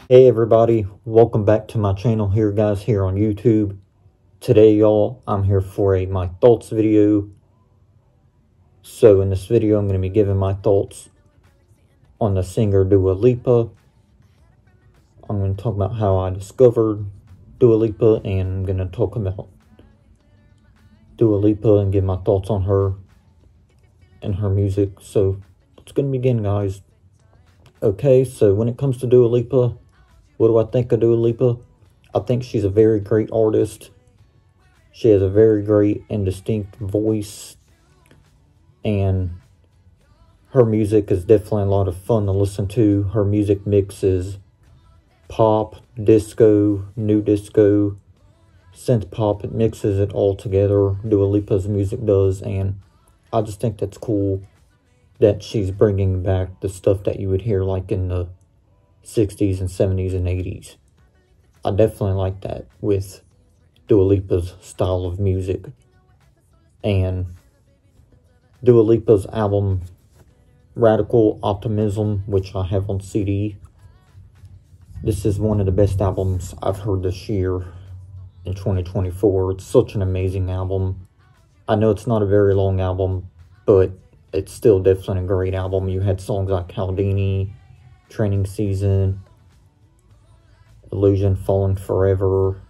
Hey everybody, welcome back to my channel here guys here on YouTube. Today y'all, I'm here for a my thoughts video. So in this video I'm going to be giving my thoughts on the singer Dua Lipa. I'm going to talk about how I discovered Dua Lipa, and I'm going to talk about Dua Lipa and give my thoughts on her and her music. So let's go begin guys. Okay, so when it comes to Dua Lipa, what do I think of Dua Lipa? I think she's a very great artist. She has a very great and distinct voice. And her music is definitely a lot of fun to listen to. Her music mixes pop, disco, new disco, synth pop. It mixes it all together. Dua Lipa's music does. And I just think that's cool that she's bringing back the stuff that you would hear like in the 60s and 70s and 80s. I definitely like that with Dua Lipa's style of music. And Dua Lipa's album Radical Optimism, which I have on CD, this is one of the best albums I've heard this year in 2024. It's such an amazing album. I know it's not a very long album, but it's still definitely a great album. You had songs like Houdini, Training Season, Illusion, Falling Forever,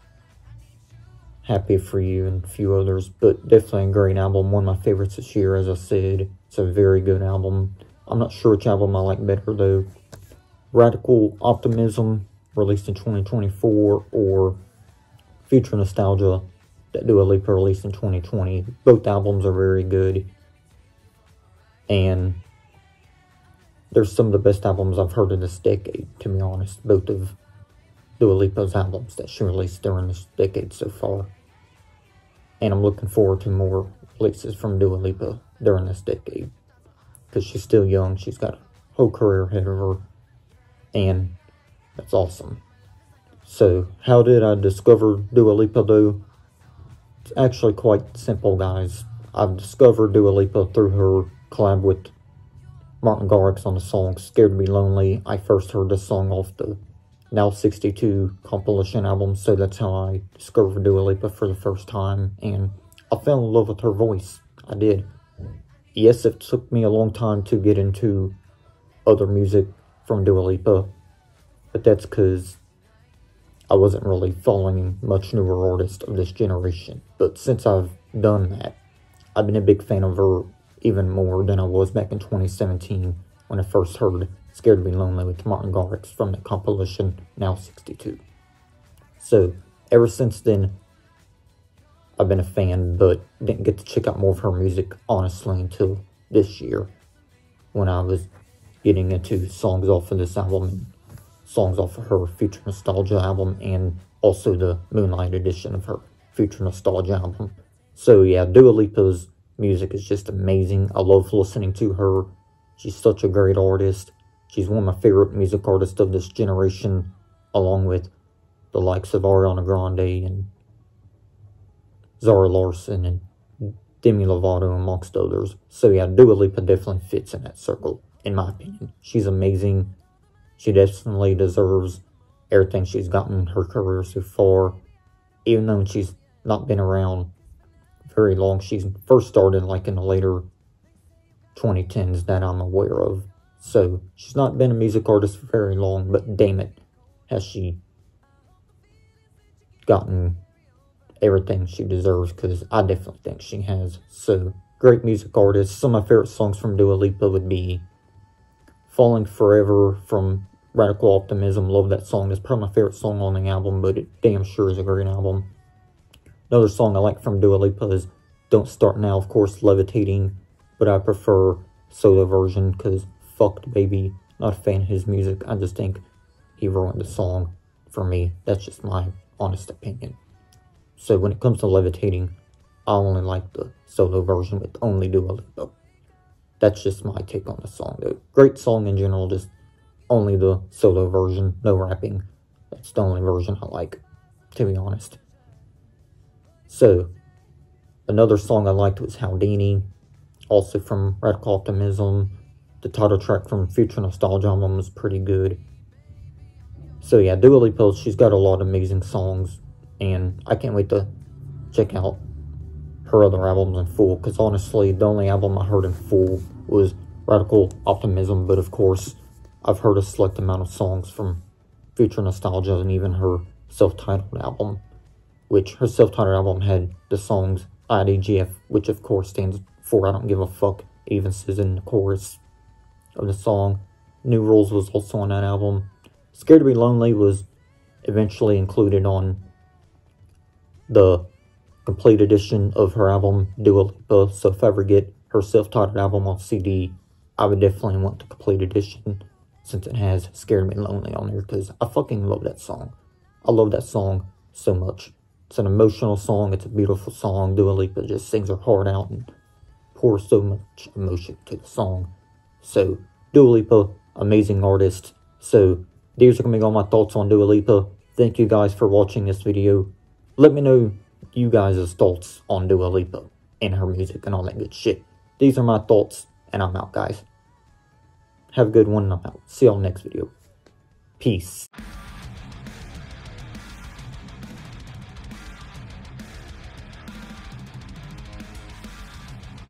Happy For You, and a few others. But definitely a great album. One of my favorites this year, as I said. It's a very good album. I'm not sure which album I like better, though. Radical Optimism, released in 2024, or Future Nostalgia, that Dua Lipa released in 2020. Both albums are very good. And they're some of the best albums I've heard in this decade, to be honest. Both of Dua Lipa's albums that she released during this decade so far. And I'm looking forward to more releases from Dua Lipa during this decade. Because she's still young. She's got a whole career ahead of her. And that's awesome. So, how did I discover Dua Lipa, though? It's actually quite simple, guys. I've discovered Dua Lipa through her collab with Martin Garrix on the song Scared to Be Lonely. I first heard this song off the Now 62 compilation album, so that's how I discovered Dua Lipa for the first time, and I fell in love with her voice. I did. Yes, it took me a long time to get into other music from Dua Lipa, but that's because I wasn't really following much newer artists of this generation. But since I've done that, I've been a big fan of her even more than I was back in 2017 when I first heard Scared to Be Lonely with Martin Garrix from the compilation Now 62. So, ever since then, I've been a fan, but didn't get to check out more of her music, honestly, until this year, when I was getting into songs off of this album, and songs off of her Future Nostalgia album, and also the Moonlight edition of her Future Nostalgia album. So yeah, Dua Lipa's music is just amazing. I love listening to her. She's such a great artist. She's one of my favorite music artists of this generation, along with the likes of Ariana Grande and Zara Larsson and Demi Lovato, amongst others. So yeah, Dua Lipa definitely fits in that circle, in my opinion. She's amazing. She definitely deserves everything she's gotten in her career so far. Even though she's not been around very long. She's first started like in the later 2010s that I'm aware of. So she's not been a music artist for very long, but damn it, has she gotten everything she deserves, because I definitely think she has. So, great music artist. Some of my favorite songs from Dua Lipa would be Falling Forever from Radical Optimism. Love that song. It's probably my favorite song on the album, but it damn sure is a great album. Another song I like from Dua Lipa is Don't Start Now, of course, Levitating, but I prefer solo version because fucked baby. Not a fan of his music. I just think he ruined the song for me. That's just my honest opinion. So when it comes to Levitating, I only like the solo version with only Dua Lipa. That's just my take on the song, though. Great song in general, just only the solo version, no rapping. That's the only version I like, to be honest. So, another song I liked was Houdini, also from Radical Optimism. The title track from Future Nostalgia album was pretty good. So yeah, Dua Lipa, she's got a lot of amazing songs, and I can't wait to check out her other albums in full, because honestly, the only album I heard in full was Radical Optimism, but of course, I've heard a select amount of songs from Future Nostalgia and even her self-titled album, which her self-titled album had the songs IDGF, which of course stands for I Don't Give a Fuck. It even says in the chorus of the song. New Rules was also on that album. Scared to Be Lonely was eventually included on the complete edition of her album, Dua Lipa. So if I ever get her self-titled album on CD, I would definitely want the complete edition, since it has Scared to Be Lonely on there, because I fucking love that song. I love that song so much. It's an emotional song. It's a beautiful song. Dua Lipa just sings her heart out and pours so much emotion to the song. So, Dua Lipa, amazing artist. So, these are going to be all my thoughts on Dua Lipa. Thank you guys for watching this video. Let me know you guys' thoughts on Dua Lipa and her music and all that good shit. These are my thoughts, and I'm out, guys. Have a good one, and I'm out. See y'all next video. Peace.